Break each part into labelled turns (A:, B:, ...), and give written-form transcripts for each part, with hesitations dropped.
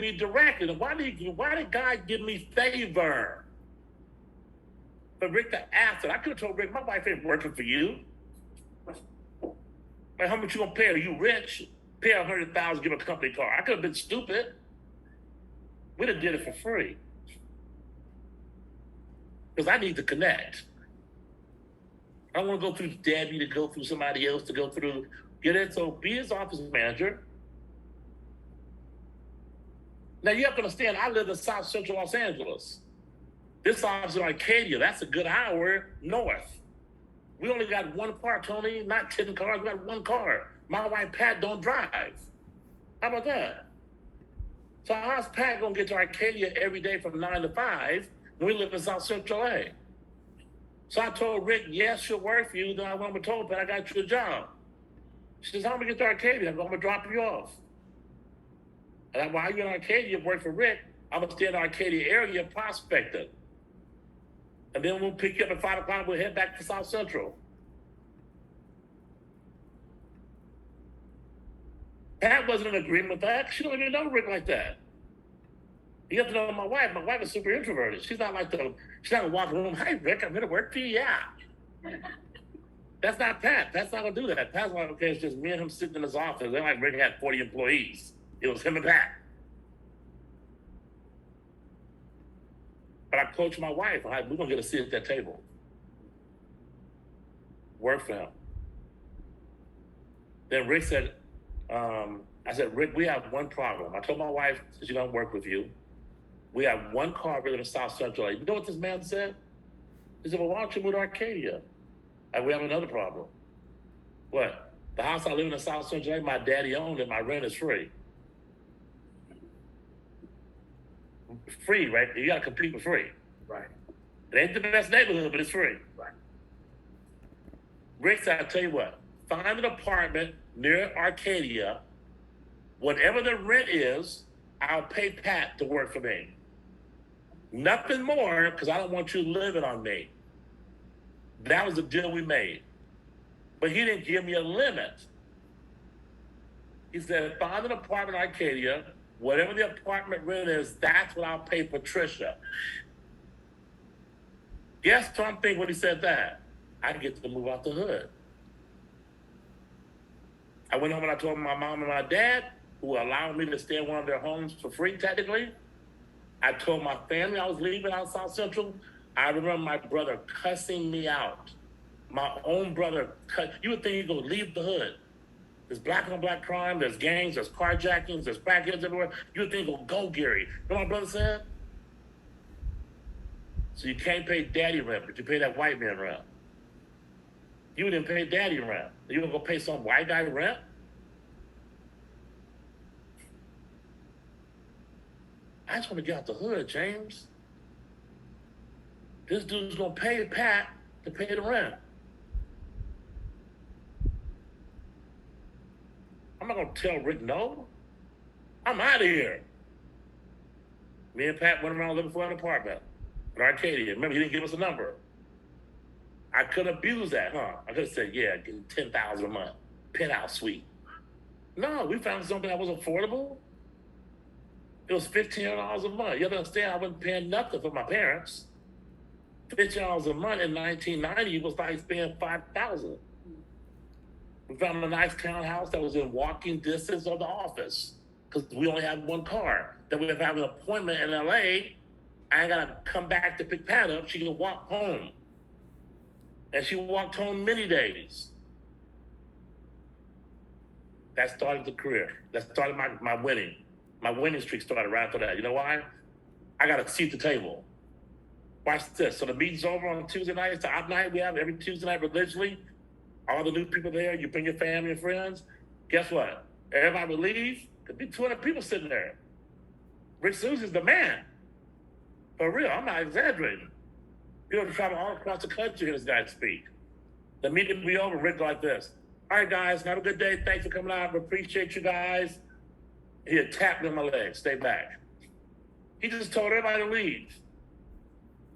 A: me directly. Why did God give me favor? But Rick to ask it. I could have told Rick, my wife ain't working for you. Like, how much you gonna pay her? You rich? Pay her $100,000, give her a company car. I could have been stupid. We'd have did it for free. Because I need to connect. I don't want to go through Debbie, to go through somebody else, to go through, get it. So be his office manager. Now you have to understand, I live in South Central Los Angeles. This office in Arcadia, that's a good hour north. We only got one car, Tony, not 10 cars, we got one car. My wife, Pat, don't drive. How about that? So how's Pat gonna get to Arcadia every day from 9 to 5 when we live in South Central LA? So I told Rick, yes, she'll work for you. Then I went and told Pat, I got you a job. She says, how am I gonna get to Arcadia? I'm gonna drop you off. And while you're in Arcadia, work for Rick, I'm gonna stay in the Arcadia area prospecting. And then we'll pick you up at 5 o'clock, we'll head back to South Central. Pat wasn't in agreement with that. She don't even know Rick like that. You have to know my wife. My wife is super introverted. She's not she's not gonna walk in the room, hey Rick, I'm gonna work for you, yeah. That's not Pat. Pat's not gonna do that. Pat's like, okay, it's just me and him sitting in his office. They're like Rick had 40 employees. It was him and Pat. But I coached my wife. We're gonna get a seat at that table. Work for him. Then Rick said, I said, Rick, we have one problem. I told my wife, since she don't work with you, we have one car really in South Central. You know what this man said? He said, well, why don't you move to Arcadia? And we have another problem. What? The house I live in South Central, my daddy owned it, my rent is free. Free, right? You gotta compete for free.
B: Right.
A: It ain't the best neighborhood, but it's free.
B: Right.
A: Rick said, I tell you what, find an apartment near Arcadia. Whatever the rent is, I'll pay Pat to work for me. Nothing more, because I don't want you living on me. That was the deal we made. But he didn't give me a limit. He said, find an apartment in Arcadia, whatever the apartment rent is, that's what I'll pay Patricia. Guess what I'm thinking when he said that? I get to move out the hood. I went home and I told my mom and my dad, who allowed me to stay in one of their homes for free, technically. I told my family I was leaving out South Central. I remember my brother cussing me out. My own brother you would think he'd go leave the hood. There's black on black crime, there's gangs, there's carjackings, there's crackheads everywhere. You would think, go Gary. You know what my brother said? So you can't pay daddy rent, but you pay that white man rent. You didn't pay daddy rent. You gonna go pay some white guy rent? I just want to get out the hood, James. This dude's gonna pay Pat to pay the rent. I'm not gonna tell Rick no. I'm out of here. Me and Pat went around looking for an apartment in Arcadia. Remember, he didn't give us a number. I could abuse that, huh? I could have said, yeah, get $10,000 a month, penthouse suite. No, we found something that was affordable. It was $1,500 a month. You understand? I wasn't paying nothing for my parents. $1,500 a month in 1990 was like paying $5,000. We found a nice townhouse that was in walking distance of the office because we only had one car. Then we have an appointment in LA. I ain't gotta come back to pick Pat up. She can walk home. And she walked home many days. That started the career. That started my winning. My winning streak started right after that. You know why? I got a seat at the table. Watch this. So the meeting's over on Tuesday night. It's the op night we have every Tuesday night religiously. All the new people there, you bring your family and friends. Guess what? Everybody will leave. There'll be 200 people sitting there. Rick Susie's the man. For real, I'm not exaggerating. People travel all across the country to hear this guy speak. The meeting will be over, Rick like this. All right, guys, have a good day. Thanks for coming out. We appreciate you guys. He'd tap me on my leg, stay back. He just told everybody to leave.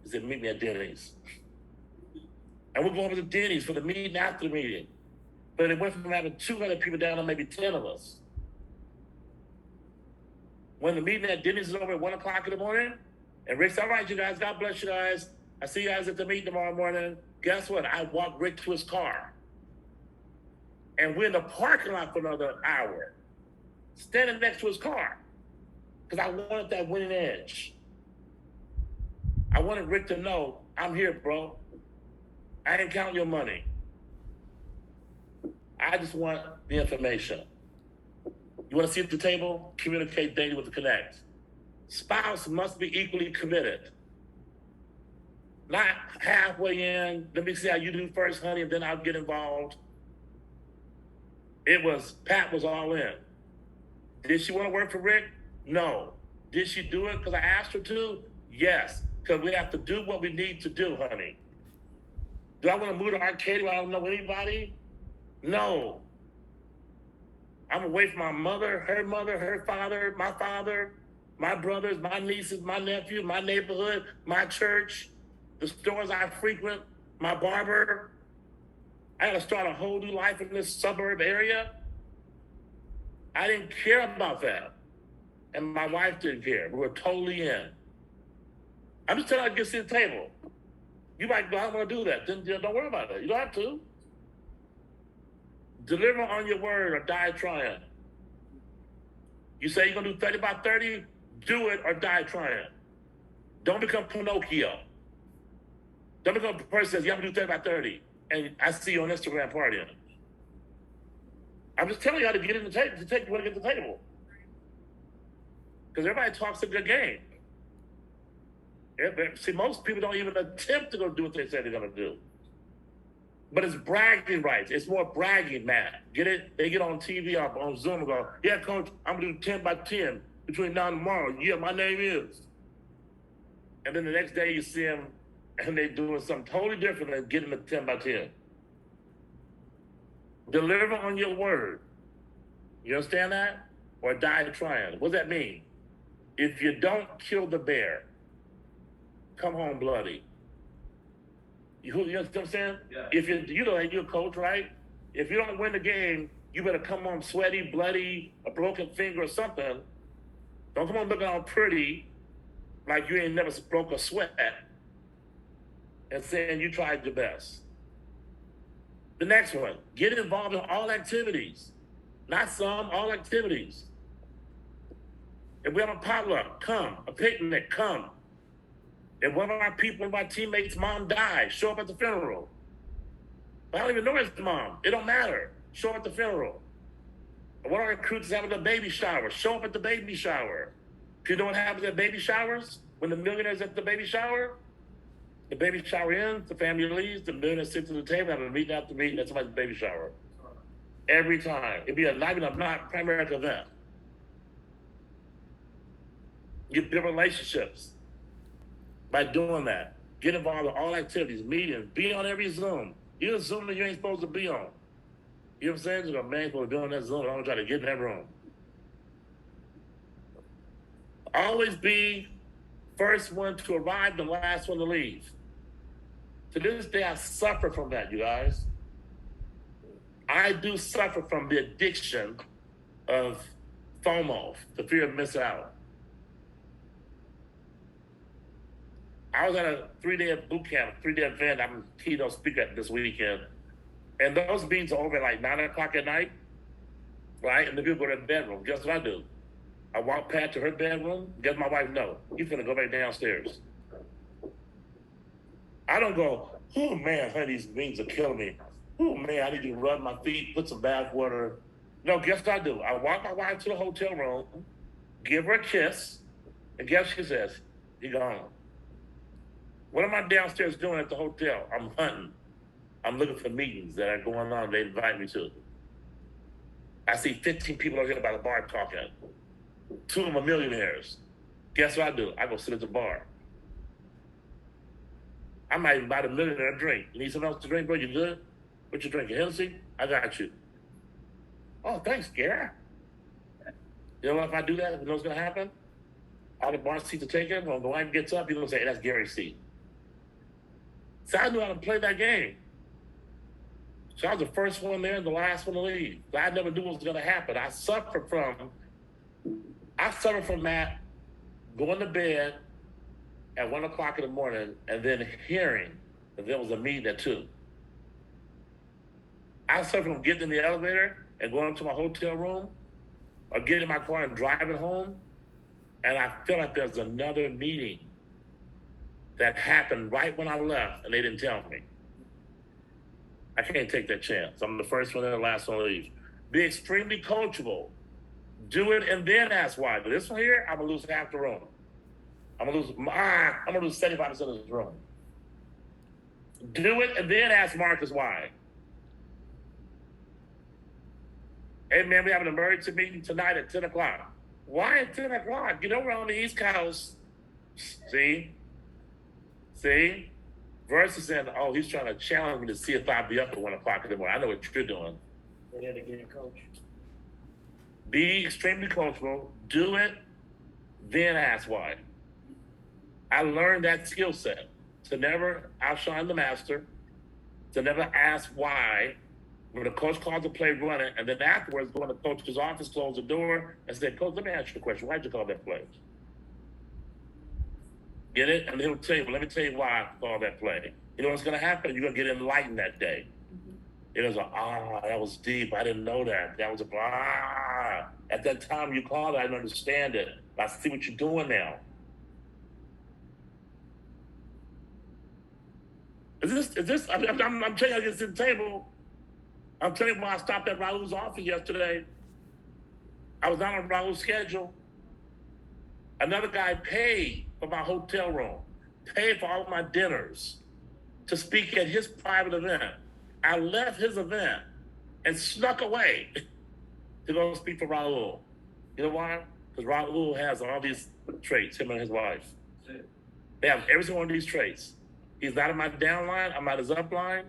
A: He said, meet me at Denny's. And we'll go over to Denny's for the meeting after the meeting. But it went from having 200 people down to maybe 10 of us. when the meeting at Denny's is over at 1 o'clock in the morning, and Rick said, all right, you guys, God bless you guys. I see you guys at the meeting tomorrow morning. Guess what? I walked Rick to his car. And we're in the parking lot for another hour, standing next to his car, because I wanted that winning edge. I wanted Rick to know, I'm here, bro. I ain't counting your money. I just want the information. You want to sit at the table? Communicate daily with the Connect. Spouse must be equally committed. Not halfway in, let me see how you do first, honey, and then I'll get involved. Pat was all in. Did she want to work for Rick? No. Did she do it because I asked her to? Yes, because we have to do what we need to do, honey. Do I want to move to Arcadia where I don't know anybody? No. I'm away from my mother, her father, my brothers, my nieces, my nephew, my neighborhood, my church, the stores I frequent, my barber. I had to start a whole new life in this suburb area. I didn't care about that. And my wife didn't care. We were totally in. I'm just telling her to get to the table. You might go, I don't want to do that. Then don't worry about it. You don't have to. Deliver on your word or die trying. You say you're going to do 30 by 30, do it or die trying. Don't become Pinocchio. Don't become a person that says, yeah, I'm going to do 30 by 30. And I see you on Instagram partying. I'm just telling you how to get in the table, to take you want to get the table. Because everybody talks a good game. See, most people don't even attempt to go do what they say they're going to do. But it's bragging rights. It's more bragging, Matt. Get it? They get on TV or on Zoom and go, yeah, coach, I'm going to do 10 by 10 between now and tomorrow. Yeah, my name is. And then the next day you see them and they're doing something totally different than getting the 10 by 10. Deliver on your word. You understand that? Or die trying. What does that mean? If you don't kill the bear, come home bloody. You know what I'm saying? Yeah. If you're a coach, right? If you don't win the game, you better come home sweaty, bloody, a broken finger or something. Don't come home looking all pretty, like you ain't never broke a sweat, and saying you tried your best. The next one, get involved in all activities. Not some, all activities. If we have a potluck, come. A picnic, come. If one of our people, one of our teammates' mom died, show up at the funeral. I don't even know his mom. It don't matter. Show up at the funeral. If one of our recruits is having a baby shower, show up at the baby shower. Do you know what happens at baby showers? When the millionaire's at the baby shower? The baby shower ends, the family leaves, the millionaire sits at the table, have a meeting after meeting at somebody's baby shower. Every time. It'd be not even a primary event. You build relationships by doing that. Get involved in all activities, meetings, be on every Zoom. You're a Zoom that you ain't supposed to be on. You know what I'm saying? There's a man supposed to be on that Zoom. I'm gonna try to get in that room. Always be first one to arrive, the last one to leave. To this day, I suffer from that, you guys. I do suffer from the addiction of FOMO, the fear of missing out. I was at a 3-day boot camp, 3-day event. I'm a keynote speaker at this weekend. And those meetings are over at like 9 o'clock at night, right? And the people go to their bedroom. Guess what I do? I walk Pat to her bedroom. Guess my wife know. You finna go back downstairs. I don't go, oh man, honey, these meetings are killing me. Oh man, I need to rub my feet, put some bath water. No, guess what I do? I walk my wife to the hotel room, give her a kiss, and guess what she says? You gone. What am I downstairs doing at the hotel? I'm hunting. I'm looking for meetings that are going on they invite me to. I see 15 people over here by the bar talking. 2 of them are millionaires. Guess what I do? I go sit at the bar. I might even buy the millionaire a drink. You need something else to drink, bro? You good? What you drinking? Hennessy? I got you. Oh, thanks, Gary. You know what, if I do that, you know what's going to happen? All the bar seats are taken. When the wife gets up, you're going to say, hey, that's Gary's seat. So I knew how to play that game. So I was the first one there and the last one to leave. I never knew what was going to happen. I suffered from I suffer from that, going to bed at 1 o'clock in the morning and then hearing that there was a meeting at 2. I suffer from getting in the elevator and going to my hotel room or getting in my car and driving home, and I feel like there's another meeting that happened right when I left and they didn't tell me. I can't take that chance. I'm the first one and the last one to leave. Be extremely coachable. Do it and then ask why. But this one here, I'm gonna lose half the room. I'm gonna lose 75% of this room. Do it and then ask Marcus why. Hey man, we have an emergency meeting tonight at 10 o'clock. Why at 10 o'clock? You know we're on the East Coast. See? Versus saying, oh, he's trying to challenge me to see if I'll be up at 1 o'clock in the morning. I know what you're doing.
B: They're there to get a coach.
A: Be extremely coachable. Do it, then ask why. I learned that skill set to never outshine the master, to never ask why. When the coach calls the play, run it, and then afterwards go in the coach's office, close the door, and say, Coach, let me ask you a question. Why'd you call that play? Get it? And he'll tell you, well, let me tell you why I called that play. You know what's going to happen? You're going to get enlightened that day. It was that was deep. I didn't know that. That was At that time you called it, I didn't understand it. But I see what you're doing now. I'm telling you, against the table. I'm telling you, when I stopped at Raul's office yesterday, I was not on Raul's schedule. Another guy paid for my hotel room, paid for all my dinners to speak at his private event. I left his event and snuck away to go speak for Raul. You know why? Because Raul has all these traits, him and his wife. They have every single one of these traits. He's not in my downline, I'm not his upline.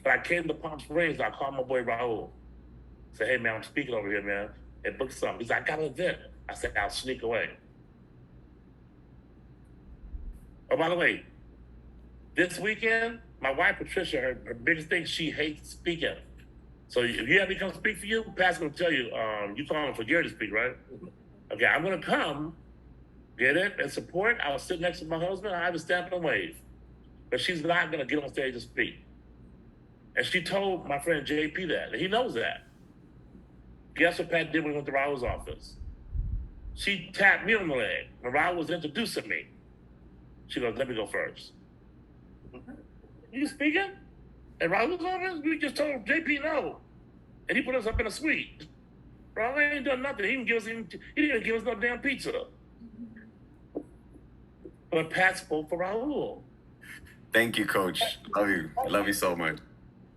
A: But I came to Palm Springs, I called my boy Raul. Said, hey man, I'm speaking over here, man. And booked something. He's like, I got an event. I said, I'll sneak away. Oh, by the way, this weekend, my wife Patricia, her biggest thing, she hates speaking. So if you have me come speak for you, Pastor will tell you, you calling for Gary to speak, right? Okay, I'm gonna come, get it, and support. I'll sit next to my husband, I have a stamp and wave. But she's not gonna get on stage and speak. And she told my friend JP that, and he knows that. Guess what Pat did when we went to Raul's office? She tapped me on the leg when Raul was introducing me. She goes, let me go first. You speaking? At Raul's office? We just told JP no. And he put us up in a suite. Raul ain't done nothing. He didn't even give us no damn pizza. But Pat spoke for Raul.
C: Thank you, Coach. Love you. Love you so much.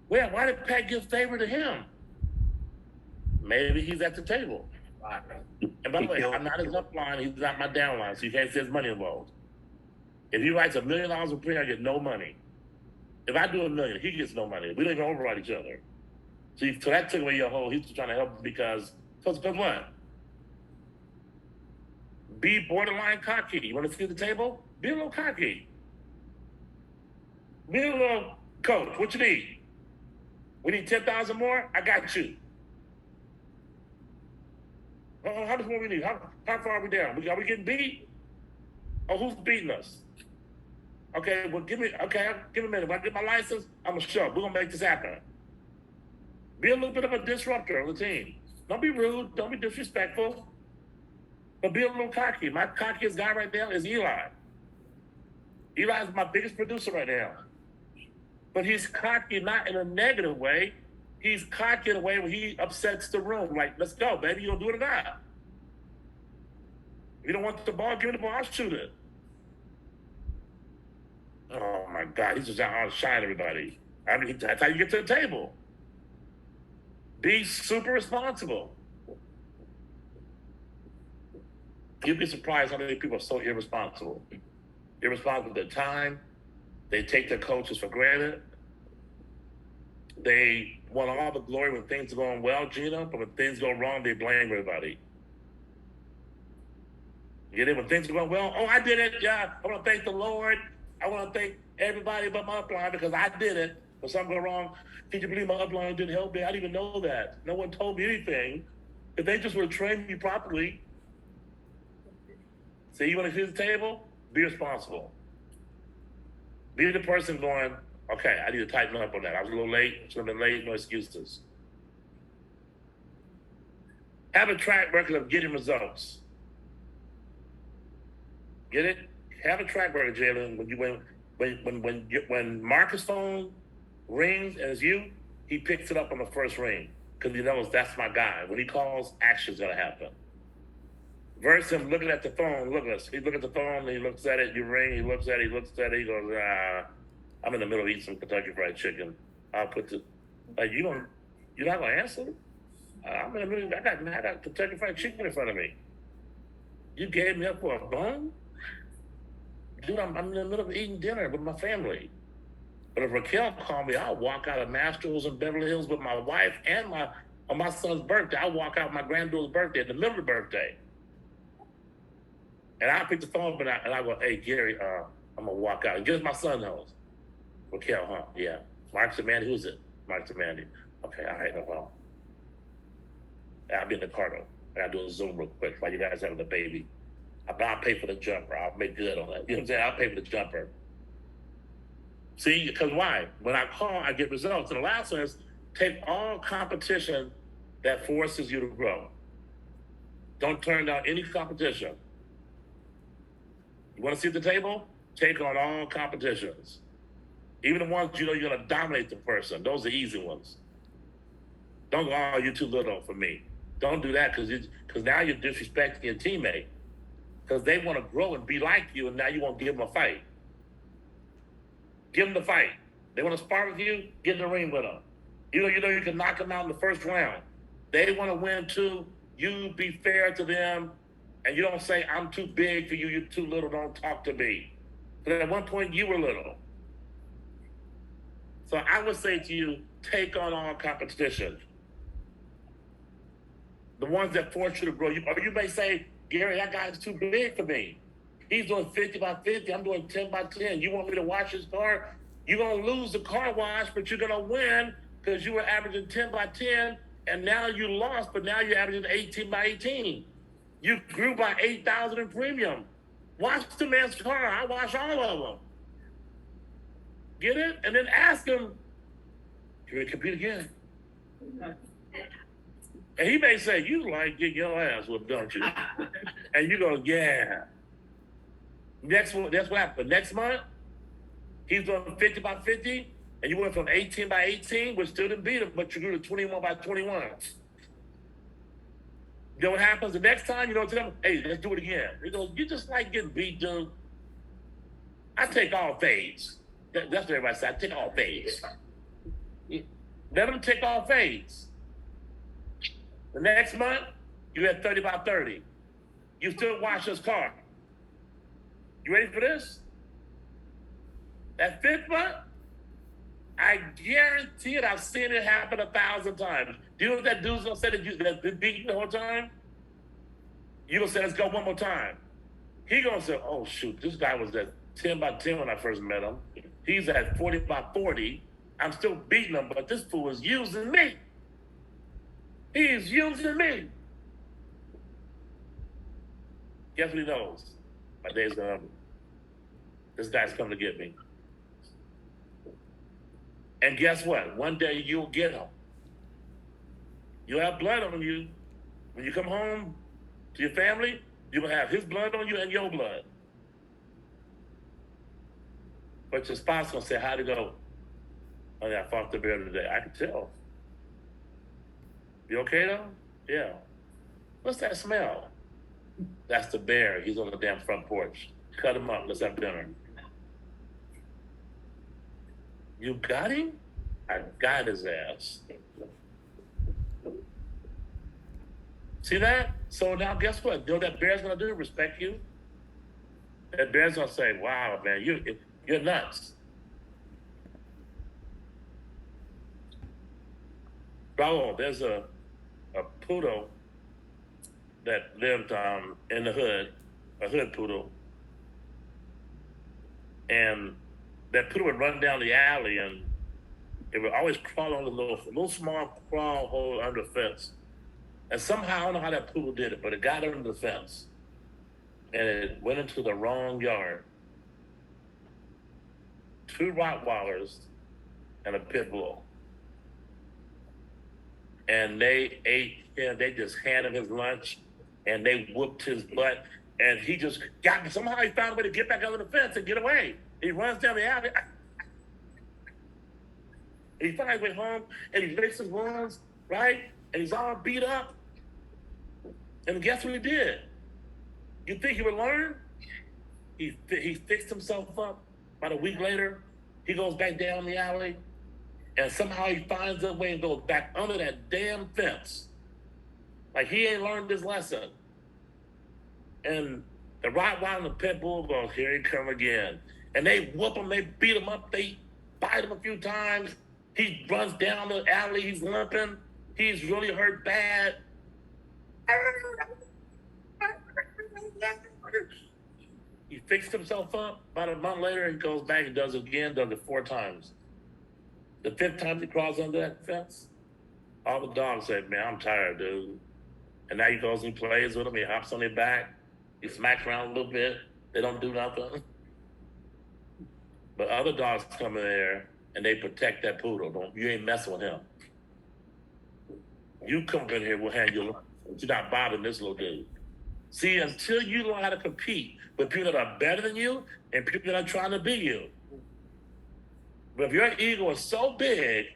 A: Well, why did Pat give favor to him? Maybe he's at the table. And by the way, I'm not his upline, he's not my downline, so you can't say there's money involved. If he writes $1 million a prayer, I get no money. If I do $1 million, he gets no money. We don't even override each other. So that took away your whole, he's just trying to help because what? Be borderline cocky. You want to see the table? Be a little cocky. Be a little, coach, what you need? We need 10,000 more? I got you. How much more we need? How far are we down? Are we getting beat? Oh, who's beating us? Okay, well, give me a minute. When I get my license, I'm going to show. We're going to make this happen. Be a little bit of a disruptor on the team. Don't be rude. Don't be disrespectful. But be a little cocky. My cockiest guy right now is Eli. Eli is my biggest producer right now. But he's cocky not in a negative way. He's cocky in a way where he upsets the room. Like, let's go, baby. You gonna do it or not? If you don't want the ball, give me the ball. I'll shoot it. Oh my God, he's just out to shine everybody. I mean, that's how you get to the table. Be super responsible. You'd be surprised how many people are so irresponsible. Irresponsible with their time. They take their coaches for granted. They want all the glory when things are going well, Gina, but when things go wrong, they blame everybody. You get it? When things are going well, oh, I did it. Yeah, I want to thank the Lord. I want to thank everybody but my upline because I did it. When something go wrong, can you believe my upline didn't help me? I didn't even know that. No one told me anything. If they just would have trained me properly, See, you want to clear the table? Be responsible. Be the person going, okay, I need to tighten up on that. I was a little late. Should have been late. No excuses. Have a track record of getting results. Get it? Have a track record, Jalen. When Marcus' phone rings and it's you, he picks it up on the first ring because he knows that's my guy. When he calls, action's gonna happen. Versus him looking at the phone, look at us. He looks at the phone, he looks at it, you ring, he looks at it, he goes, I'm in the middle of eating some Kentucky Fried Chicken. I'll put the, like, you're not gonna answer? I'm in the middle, I got Kentucky Fried Chicken in front of me. You gave me up for a bone? Dude, I'm in the middle of eating dinner with my family. But if Raquel called me, I'll walk out of Mastro's in Beverly Hills with my wife and on my son's birthday. I'll walk out my granddaughter's birthday, in the middle of the birthday. And I pick the phone up and I go, hey, Gary, I'm going to walk out. And guess my son knows. Raquel, huh? Yeah. Mark's and Mandy, who's it? Mark's and Mandy. Okay, all right, no problem. I'll be in the car though. I got to do a Zoom real quick while you guys having the baby. I'll pay for the jumper. I'll make good on that. You know what I'm saying? I'll pay for the jumper. See, because why? When I call, I get results. And the last one is take all competition that forces you to grow. Don't turn down any competition. You want to see at the table? Take on all competitions. Even the ones you know you're going to dominate the person. Those are easy ones. Don't go, oh, you're too little for me. Don't do that because now you're disrespecting your teammate. Because they want to grow and be like you, and now you won't give them a fight. Give them the fight. They want to spar with you, get in the ring with them. You know you can knock them out in the first round. They want to win too. You be fair to them, and you don't say, I'm too big for you, you're too little, don't talk to me. Because at one point, you were little. So I would say to you, take on all competition. The ones that force you to grow. Or you may say, Gary, that guy's too big for me. He's doing 50 by 50. I'm doing 10 by 10. You want me to wash his car? You're going to lose the car wash, but you're going to win because you were averaging 10 by 10, and now you lost, but now you're averaging 18 by 18. You grew by 8,000 in premium. Wash the man's car. I wash all of them. Get it? And then ask him, can we compete again? And he may say, you like getting your ass whooped, don't you? And you go, yeah. Next one, that's what happened. Next month, he's doing 50 by 50, and you went from 18 by 18, which still didn't beat him, but you grew to 21 by 21. You know what happens the next time? You know, tell him, hey, let's do it again. He goes, you just like getting beat, dude. I take all fades. That's what everybody says. I take all fades. Let him take all fades. The next month, you had 30 by 30. You still wash his car. You ready for this? That fifth month, I guarantee it, I've seen it happen 1,000 times. Do you know what that dude's gonna say that's been beaten the whole time? You gonna say, let's go one more time. He gonna say, oh shoot, this guy was at 10 by 10 when I first met him. He's at 40 by 40. I'm still beating him, but this fool is using me. He's using me. Guess what he knows? My day's gonna. This guy's coming to get me. And guess what? One day you'll get him. You'll have blood on you. When you come home to your family, you will have his blood on you and your blood. But your spouse gonna say, how'd it go? Oh yeah, I fought the bear today. I can tell. You okay though? Yeah. What's that smell? That's the bear. He's on the damn front porch. Cut him up. Let's have dinner. You got him? I got his ass. See that? So now guess what? You know what that bear's gonna do? Respect you. That bear's gonna say, wow, man, you're nuts. Raul, there's a poodle that lived in the hood, a hood poodle. And that poodle would run down the alley and it would always crawl on the little small crawl hole under the fence. And somehow, I don't know how that poodle did it, but it got under the fence. and it went into the wrong yard. 2 Rottweilers and a pit bull. And they ate him. They just handed him his lunch, and they whooped his butt. And he just got somehow he found a way to get back over the fence and get away. He runs down the alley. And he finds his way home, and he licks his wounds, right? And he's all beat up. And guess what he did? You think he would learn? He fixed himself up. About a week later, he goes back down the alley, and somehow he finds a way and goes back under that damn fence. Like he ain't learned this lesson. And the Rottweiler and the pit bull goes, here he come again. And they whoop him, they beat him up, they bite him a few times. He runs down the alley, he's limping. He's really hurt bad. He fixed himself up. About a month later, he goes back and does it again, does it 4 times. The 5th time he crawls under that fence, all the dogs say, man, I'm tired, dude. And now he goes and plays with them. He hops on their back. He smacks around a little bit. They don't do nothing. But other dogs come in there and they protect that poodle. You ain't messing with him. You come in here, we'll hand you lunch. You're not bothering this little dude. See, until you learn how to compete with people that are better than you and people that are trying to be you. But if your ego is so big,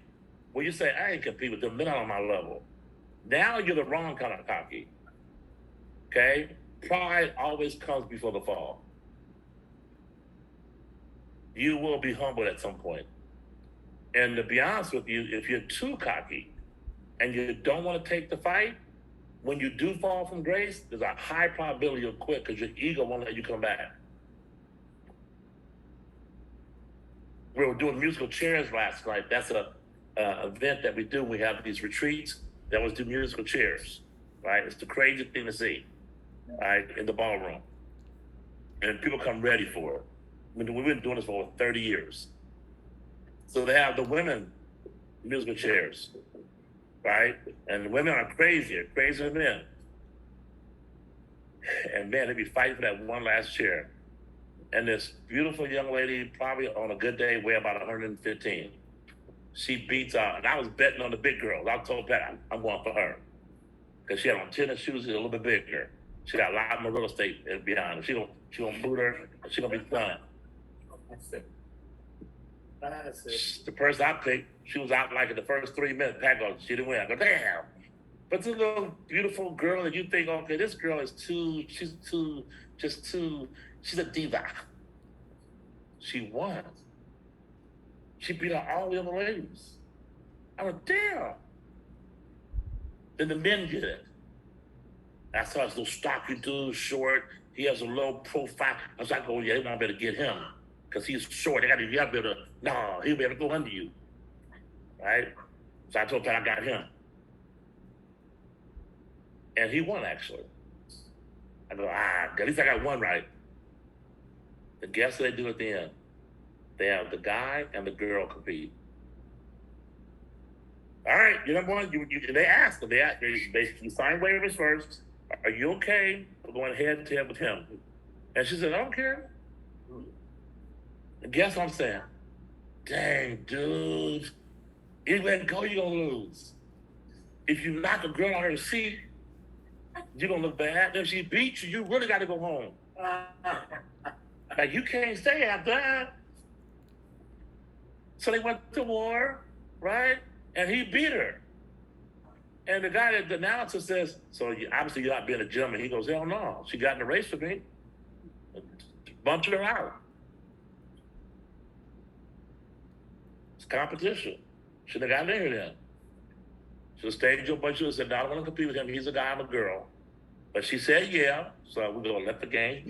A: well, you say, I ain't compete with them, they're not on my level. Now you're the wrong kind of cocky. Okay? Pride always comes before the fall. You will be humbled at some point. And to be honest with you, if you're too cocky and you don't want to take the fight, when you do fall from grace, there's a high probability you'll quit because your ego won't let you come back. We were doing musical chairs last night. That's a event that we do. We have these retreats that was do musical chairs, right? It's the crazy thing to see, right, in the ballroom. And people come ready for it. I mean, we've been doing this for over 30 years. So they have the women musical chairs, right? And the women are crazier than men. And man, they be fighting for that one last chair. And this beautiful young lady, probably on a good day, weigh about 115. She beats out, and I was betting on the big girls. I told Pat, I'm going for her. Because she had on tennis shoes, she's a little bit bigger. She got a lot more real estate behind her. She gonna boot her, and she gonna be done. The person I picked, she was out like in the first 3 minutes. Pat goes, she didn't win. I go, damn. But this little beautiful girl that you think, okay, this girl is she's a diva. She won. She beat out all the other ladies. I went, damn. Then the men get it. I saw this little stocky dude, short. He has a low profile. I was like, oh yeah, they won't be able to get him. Because he's short. You gotta be able to, no, he'll be able to go under you. Right? So I told Pat I got him. And he won, actually. I go, at least I got one right. And guess what they do at the end? They have the guy and the girl compete. All right, you're number one. They ask them. You sign waivers first. Are you okay for going head to head with him? And she said, I don't care. And guess what I'm saying? Dang, dude. If you let go, you're going to lose. If you knock a girl out of her seat, you're going to look bad. If she beats you, you really got to go home. Like, you can't stay after that. So they went to war, right? And he beat her. And the guy, the announcer says, so obviously you're not being a gentleman. He goes, hell no. She got in a race with me. Bumped her out. It's competition. Shouldn't have gotten in here then. Should have stayed your bunch and said, no, I don't want to compete with him. He's a guy, I'm a girl. But she said, yeah. So we're going to let the game.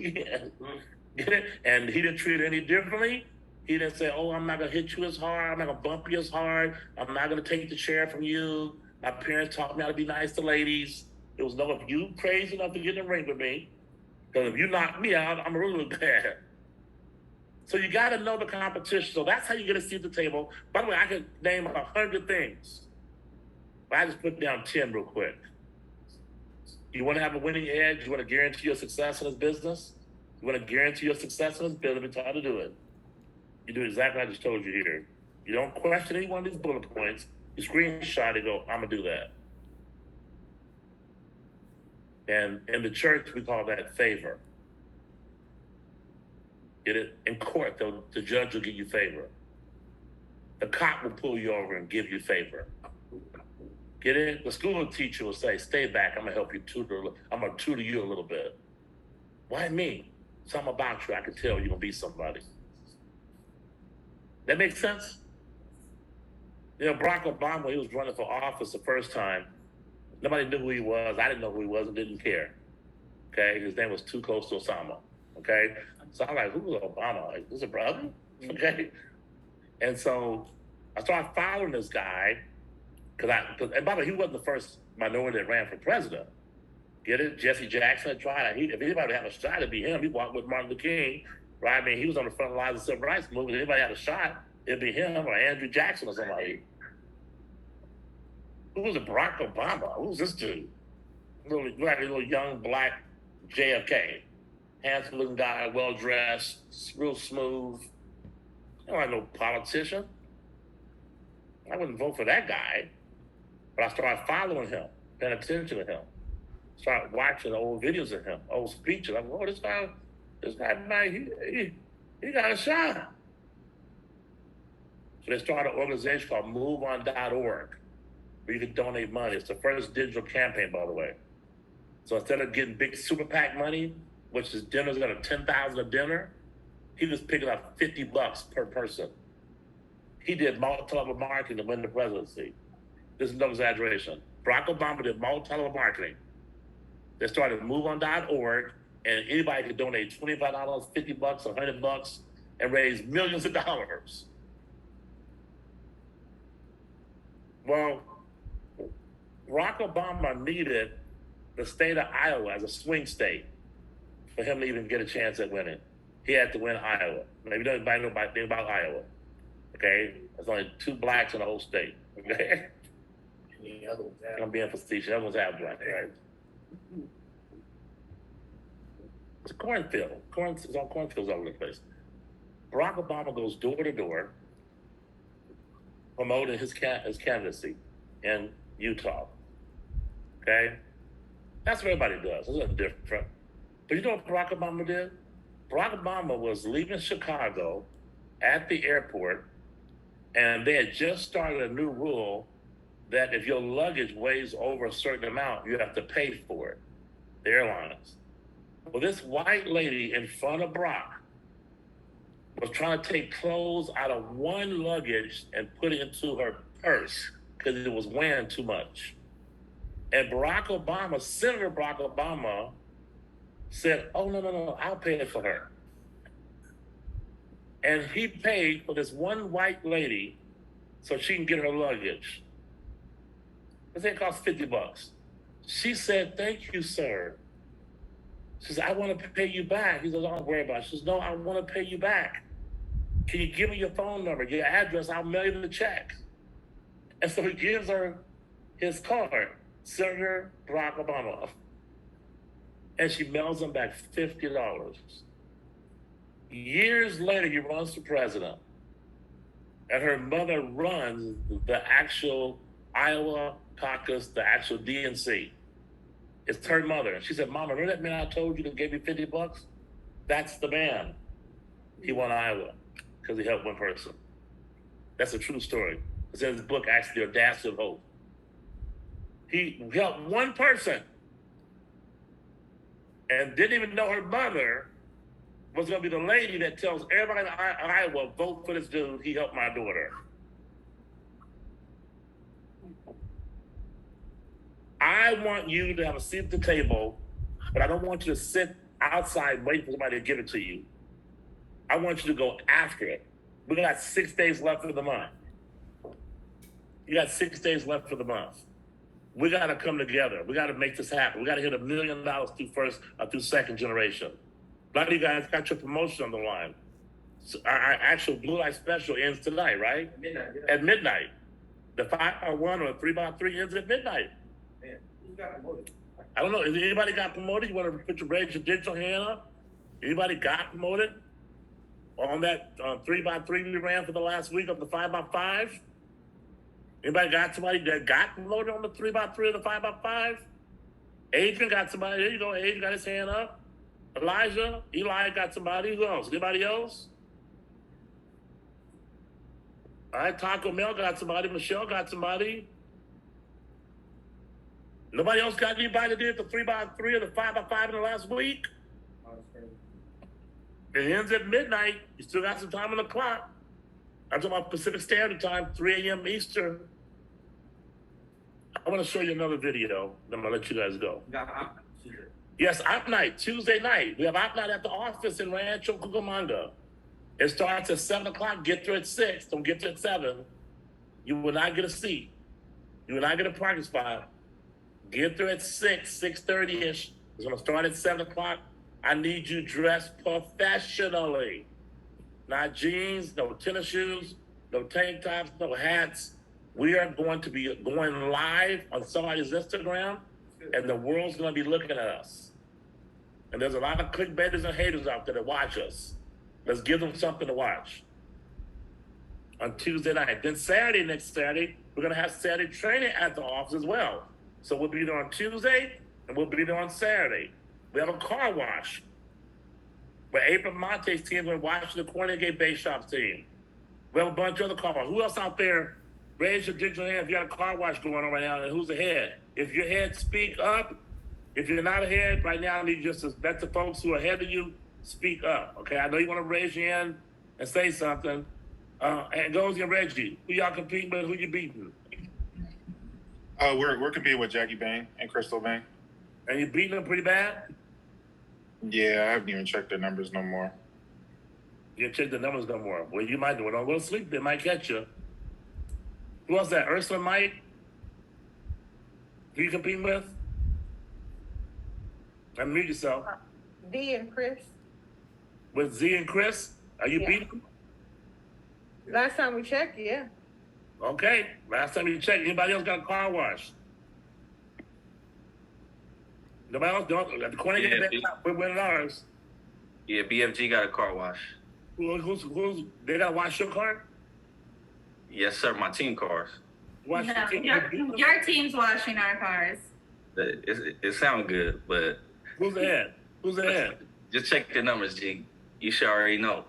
A: Get it? And he didn't treat her any differently. He didn't say, oh, I'm not going to hit you as hard. I'm not going to bump you as hard. I'm not going to take the chair from you. My parents taught me how to be nice to ladies. It was no, if you crazy enough to get in the ring with me, because if you knock me out, I'm really bad. So you got to know the competition. So that's how you get a seat at the table. By the way, I could name 100 things. But I just put down 10 real quick. You want to have a winning edge? You want to guarantee your success in this business? You want to guarantee your success in this business? Let me tell you how to do it. You do exactly what I just told you here. You don't question any one of these bullet points. You screenshot it, go, I'm going to do that. And in the church, we call that favor. Get it? In court, the judge will give you favor. The cop will pull you over and give you favor. Get it? The school teacher will say, stay back, I'm going to help you tutor. I'm going to tutor you a little bit. Why me? Something about you, I can tell you're going to be somebody. That makes sense? You know, Barack Obama, he was running for office the first time. Nobody knew who he was. I didn't know who he was and didn't care. Okay? His name was too close to Osama. Okay? So I'm like, who's Obama? Like, who's a brother? Okay? And so I started following this guy and by the way, he wasn't the first minority that ran for president. Get it? Jesse Jackson had tried. If anybody had a shot, it'd be him. He walked with Martin Luther King, right? I mean, he was on the front lines of the civil rights movement. If anybody had a shot, it'd be him or Andrew Jackson or somebody. Who was it? Barack Obama? Who's this dude? Like a little young black JFK. Handsome looking guy, well dressed, real smooth. I don't like no politician. I wouldn't vote for that guy. But I started following him, paying attention to him. Started watching old videos of him, old speeches. I'm like, oh, this guy, man, he got a shot. So they started an organization called MoveOn.org, where you can donate money. It's the first digital campaign, by the way. So instead of getting big super PAC money, which is dinners that are $10,000 a dinner, he was picking up $50 per person. He did multi-level marketing to win the presidency. This is no exaggeration. Barack Obama did multi-level marketing. They started MoveOn.org, and anybody could donate $25, $50, $100, and raise millions of dollars. Well, Barack Obama needed the state of Iowa as a swing state for him to even get a chance at winning. He had to win Iowa. Maybe nobody knows anything about Iowa. Okay? There's only 2 blacks in the whole state. Okay? I'm being facetious. Other ones have black, right? It's a cornfield. There's all cornfields all over the place. Barack Obama goes door to door promoting his candidacy in Utah. Okay? That's what everybody does. It's nothing different. But you know what Barack Obama did? Barack Obama was leaving Chicago at the airport, and they had just started a new rule that if your luggage weighs over a certain amount, you have to pay for it, the airlines. Well, this white lady in front of Barack was trying to take clothes out of one luggage and put it into her purse because it was weighing too much. And Senator Barack Obama said, oh, no, I'll pay it for her. And he paid for this one white lady so she can get her luggage. I think it cost $50. She said, thank you, sir. She said, I want to pay you back. He says, don't worry about it. She says, no, I want to pay you back. Can you give me your phone number, your address? I'll mail you the check. And so he gives her his card, Senator Barack Obama. And she mails him back $50. Years later, he runs for president. And her mother runs the actual Iowa caucus, the actual DNC. It's her mother. And she said, Mama, remember that man I told you that gave me $50? That's the man. He won Iowa because he helped one person. That's a true story. It's in his book, actually, The Audacity of Hope. He helped one person and didn't even know her mother was going to be the lady that tells everybody in Iowa, vote for this dude. He helped my daughter. I want you to have a seat at the table, but I don't want you to sit outside waiting for somebody to give it to you. I want you to go after it. We got 6 days left of the month. You got 6 days left for the month. We got to come together. We got to make this happen. We got to hit $1 million through second generation. A lot of you guys got your promotion on the line. So our actual Blue Light Special ends tonight, right?
B: Midnight, yeah.
A: At midnight. The 5x1 or 3x3 ends at midnight.
B: Man, who got promoted?
A: I don't know. If anybody got promoted, you want to put your raise your digital hand up? Anybody got promoted on that 3x3 we ran for the last week of the 5x5? Anybody got somebody that got promoted on the 3x3 or the 5x5? Adrian got somebody. There you go. Adrian got his hand up. Elijah, Eli got somebody. Who else? Anybody else? All right, Taco Mel got somebody. Michelle got somebody. Nobody else got anybody that did the 3x3 or the 5x5 in the last week? It ends at midnight. You still got some time on the clock. I'm talking about Pacific Standard Time, 3 a.m. Eastern. I want to show you another video. Then I'm going to let you guys go. Yes, Op Night, Tuesday night. We have Op Night at the office in Rancho Cucamonga. It starts at 7 o'clock. Get there at 6. Don't get there at 7. You will not get a seat. You will not get a parking spot. Get there at 6, 6:30-ish. It's going to start at 7 o'clock. I need you dressed professionally. Not jeans, no tennis shoes, no tank tops, no hats. We are going to be going live on somebody's Instagram, and the world's going to be looking at us. And there's a lot of clickbaiters and haters out there that watch us. Let's give them something to watch on Tuesday night. Then Saturday, next Saturday, we're going to have Saturday training at the office as well. So we'll be there on Tuesday, and we'll be there on Saturday. We have a car wash where April Monte's team is going to watch the Kornegay Base Shops team. We have a bunch of other car wash. Who else out there? Raise your digital hand if you got a car wash going on right now, and who's ahead? If you're ahead, speak up. If you're not ahead right now, I need you just to let the folks who are ahead of you speak up. Okay, I know you want to raise your hand and say something. And Gozy and Reggie, who y'all competing with? Who you beating?
B: We're competing with Jackie Bain and Crystal Bain.
A: And you beating them pretty bad?
B: Yeah, I haven't even checked their numbers no more.
A: You check the numbers no more. Well, you might do it. Don't go to sleep. They might catch you. Who else that? Ursula Mike? Who you competing with? Unmute yourself.
D: D and Chris.
A: With Z and Chris? Are you
D: Yeah.
A: beating them?
D: Last time we checked, yeah.
A: Okay. Last time you checked, anybody else got a car wash? Nobody else? Don't. The Kornegay, we're winning ours.
E: Yeah, BFG got a car wash.
A: Who's they got to wash your car?
E: Yes, sir. My team cars.
A: Wash
F: No,
A: your team.
F: your team's washing our cars.
E: It sounds good, but
A: Who's ahead? Who's ahead?
E: just check the numbers, G. You should already know.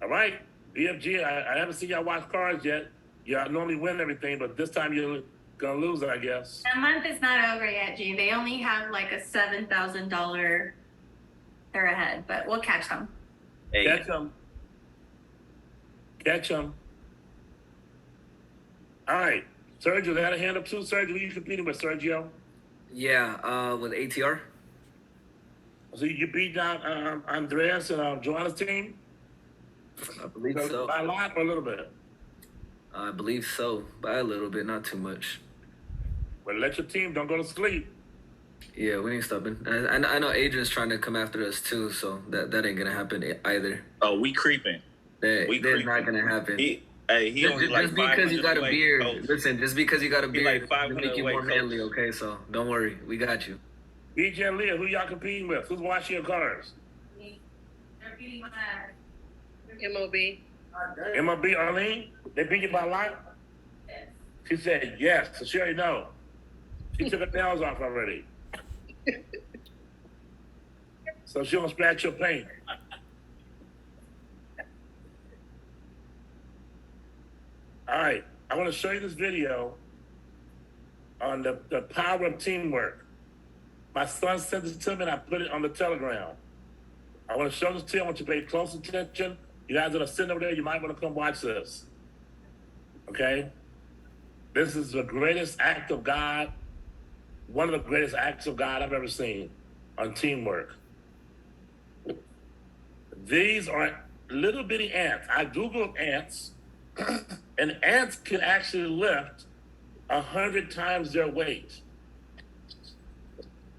A: All right. BFG, I haven't seen y'all wash cars yet. Y'all normally win everything, but this time you're going to lose, I guess.
F: The month is not over yet, G. They only have like a $7,000. They're ahead, but we'll catch them.
E: Hey,
A: Catch them. Catch them. All right. Sergio, they had a hand up too. Sergio, who you competing with, Sergio?
G: Yeah, with ATR.
A: So you beat down Andreas and Joanna's team?
G: I believe so.
A: By a lot or a little bit?
G: I believe so. By a little bit, not too much.
A: Well, let your team, don't go to sleep.
G: Yeah, we ain't stopping. I know Adrian's trying to come after us too, so that ain't gonna happen either.
H: Oh, we creeping.
G: That's
H: creeping.
G: not gonna happen.
H: He
G: Just,
H: only like
G: just because you got a
H: 500
G: beard,
H: away, coach.
G: listen. Just because you got a
H: He
G: beard,
H: like
G: doesn't
H: 500
G: make you
H: away,
G: more manly.
H: coach.
G: Okay, so don't worry, we got you.
A: BJ and Leah, who y'all competing with? Who's washing your cars?
F: They're beating my ass.
D: MOB.
A: MLB, Arlene? They beat you by a lot? She said yes, so she already know. She took her nails off already. So she don't scratch your paint. All right, I want to show you this video on the power of teamwork. My son sent this to me and I put it on the Telegram. I want to show this to you. I want you to pay close attention. You guys that are sitting over there, you might want to come watch this. Okay? This is the greatest act of God, one of the greatest acts of God I've ever seen on teamwork. These are little bitty ants. I Googled ants, and ants can actually lift 100 times their weight.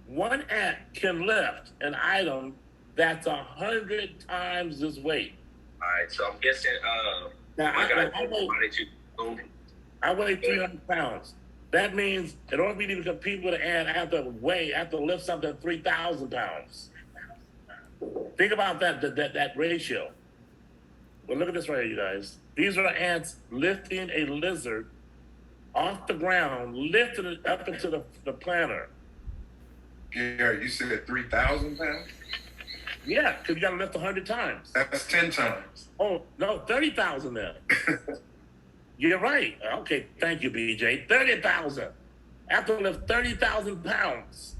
A: One ant can lift an item that's 100 times its weight.
E: All right, so I'm guessing.
A: Now,
E: my guy,
A: I weigh 300 pounds. That means in order for me to compete with an ant, I have to lift something 3,000 pounds. Think about that ratio. Well, look at this right here, you guys. These are ants lifting a lizard off the ground, lifting it up into the planter.
H: Yeah, you said 3,000 pounds?
A: Yeah, because you got to lift 100 times.
H: That's 10 times.
A: Oh, no, 30,000 then. You're right. Okay, thank you, BJ. 30,000. I have to lift 30,000 pounds.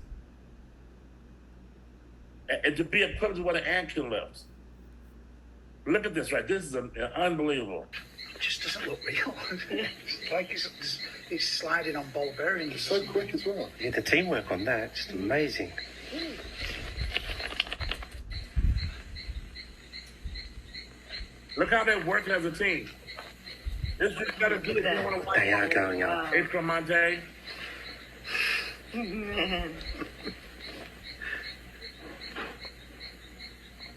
A: And to be equipped to what an ant can lift. Look at this, right? This is unbelievable.
I: It just doesn't look real. It's like it's sliding on ball bearings.
B: It's so quick as well.
J: Yeah, the teamwork on that, just amazing.
A: Look how they're working as a team. This is better do it. You want to watch
J: They are going up.
A: It's from Monte.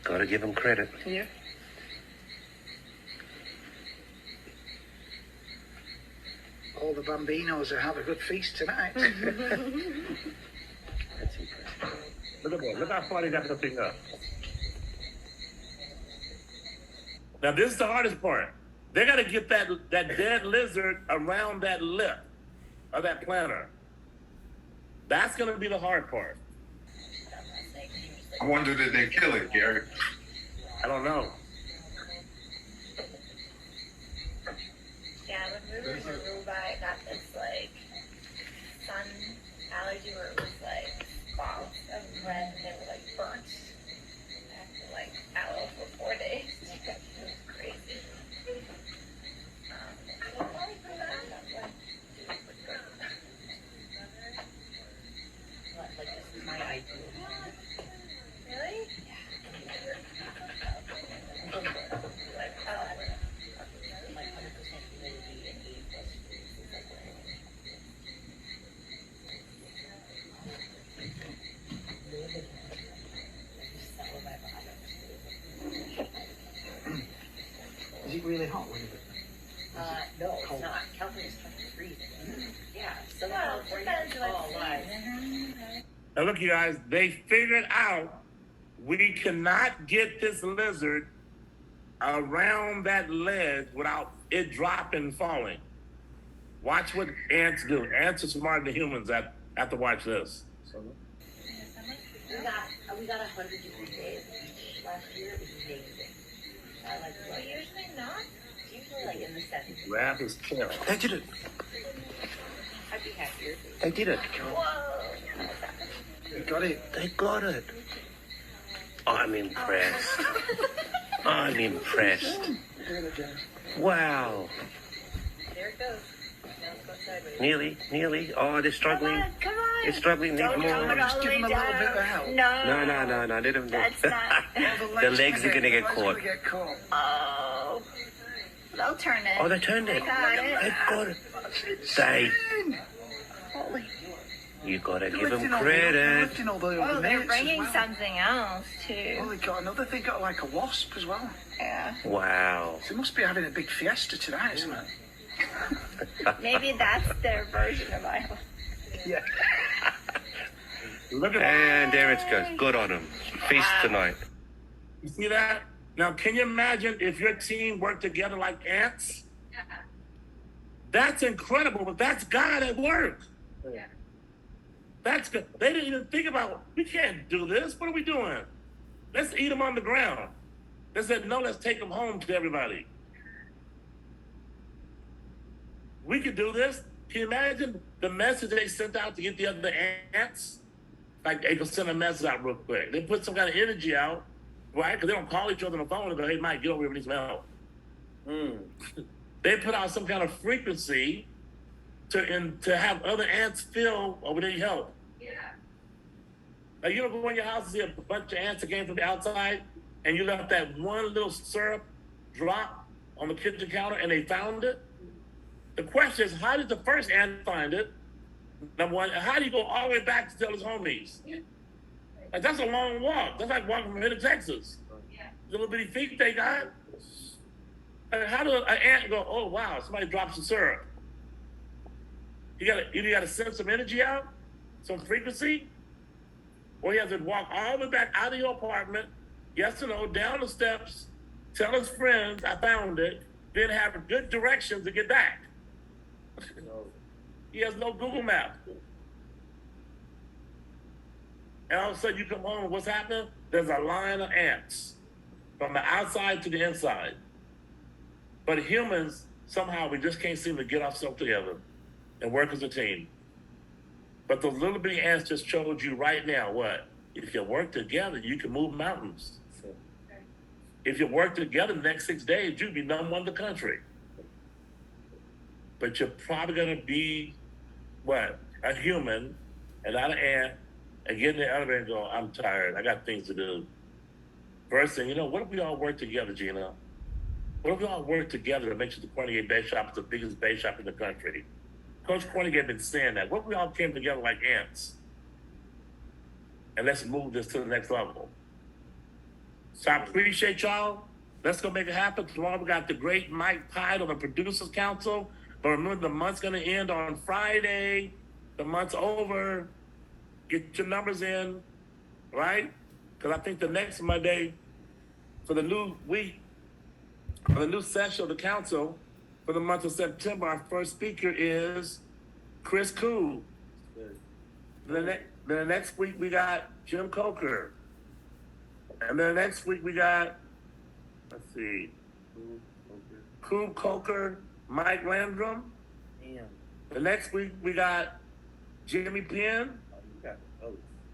J: Gotta give them credit.
D: Yeah.
I: All the bambinos will have a good feast tonight.
J: That's impressive.
A: Look at that. Look how far they got the thing up. Now this is the hardest part. They got to get that dead lizard around that lip of that planter. That's going to be the hard part.
H: I wonder did they kill it, Gary?
A: I don't know.
F: Yeah, when we were in Aruba, I got this like sun allergy where it was like spots of red and they were like burnt. I had to like aloe for 4 days. It was crazy.
K: Like this is my ideal.
F: Really?
K: Like 100% humidity and 80+ degrees is like where I want
I: Is it really hot?
K: no, it's not. California's fucking freezing. Yeah, Southern California is all alive.
A: Now look, you guys, they figured out we cannot get this lizard around that ledge without it dropping and falling. Watch what ants do. Ants are smarter than humans. Have to watch this.
K: We got 100 degree days last year. It was amazing. I like
F: But usually not.
K: it's usually like in the 70s.
A: Giraffe is killer.
J: They did it.
K: I'd be happier.
J: They did it.
I: You got it.
J: They got it. I'm impressed. I'm impressed. Wow.
K: There it goes. Now let's go sideways.
J: Nearly. Oh, they're struggling.
F: Come on.
J: They're struggling. Need
F: Don't
J: more.
F: come all
I: Just
F: the
I: give
F: way
I: them a little bit of
F: down.
I: help.
F: No.
J: No. Let them do.
F: That's not.
J: The legs are gonna get caught.
F: Oh. They'll turn it.
J: Oh, they turned it.
F: They got it.
J: They got it. They.
F: Holy.
J: You gotta
I: They're
J: give them
I: lifting all the
J: credit.
F: Oh, they're
I: mates as
F: bringing
I: well.
F: something else
I: Oh,
F: too.
I: they got another thing, got like a wasp as well.
F: Yeah.
J: Wow.
I: So they must be having a big fiesta tonight, isn't it?
F: Maybe that's their version of Iowa.
I: Yeah.
A: Look at
J: And there it goes. Good on them. Feast tonight.
A: You see that? Now, can you imagine if your team worked together like ants?
F: Yeah.
A: That's incredible, but that's God at work.
F: Yeah.
A: That's good. They didn't even think about, we can't do this. What are we doing? Let's eat them on the ground. They said, no, let's take them home to everybody. We could do this. Can you imagine the message they sent out to get the other ants? Like they could send a message out real quick. They put some kind of energy out, right? Because they don't call each other on the phone and go, hey, Mike, get over here, we need some help. They put out some kind of frequency to have other ants feel, oh, we need help.
F: Yeah.
A: Like, you ever go in your house and see a bunch of ants that came from the outside, and you left that one little syrup drop on the kitchen counter, and they found it? The question is, how did the first ant find it? Number one, and how do you go all the way back to tell his homies? Like, that's a long walk. That's like walking from here to Texas.
F: Yeah.
A: The little bitty feet they got. And how does an ant go, oh, wow, somebody dropped some syrup? You gotta send some energy out, some frequency, or he has to walk all the way back out of your apartment, yes or no, down the steps, tell his friends, I found it, then have good directions to get back. He has no Google map. And all of a sudden you come home and what's happening? There's a line of ants from the outside to the inside. But humans, somehow we just can't seem to get ourselves together and work as a team. But those little bitty ants just showed you right now what? If you work together, you can move mountains. If you work together the next 6 days, you'd be number one in the country. But you're probably gonna be what? A human and not an ant, and get in the elevator and go, I'm tired, I got things to do. First thing, what if we all work together, Gina? What if we all work together to make sure the Kornegay Bay Shop is the biggest bay shop in the country? Coach Kornegay been saying that. What if we all came together like ants? And let's move this to the next level. So I appreciate y'all. Let's go make it happen. Tomorrow we got the great Mike Pide on the Producers Council. But remember, the month's gonna end on Friday. The month's over. Get your numbers in, right? Because I think the next Monday for the new week, for the new session of the council for the month of September, our first speaker is Chris Koo. Then the next week we got Jim Coker. And then next week we got, let's see, Koo Coker, Mike Landrum. The next week we got Jimmy Penn.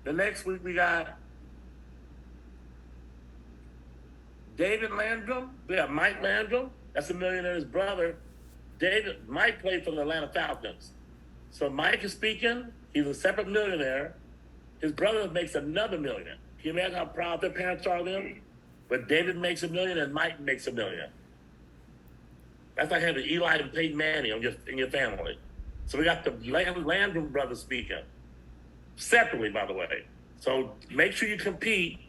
A: The next week we got David Landrum. We have Mike Landrum. That's a millionaire's brother. Mike played for the Atlanta Falcons. So Mike is speaking. He's a separate millionaire. His brother makes another million. Can you imagine how proud their parents are of them? But David makes $1 million and Mike makes $1 million. That's like having Eli and Peyton Manning in your family. So we got the Landrum brothers speaking. Separately, by the way. So make sure you compete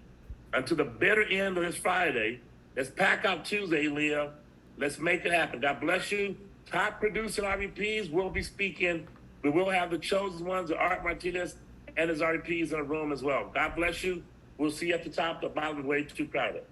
A: until the bitter end of this Friday. Let's pack out Tuesday, Leah. Let's make it happen. God bless you. Top producer RVPs will be speaking. We will have the chosen ones, Art Martinez and his RVPs in the room as well. God bless you. We'll see you at the top. The bottom is way too crowded.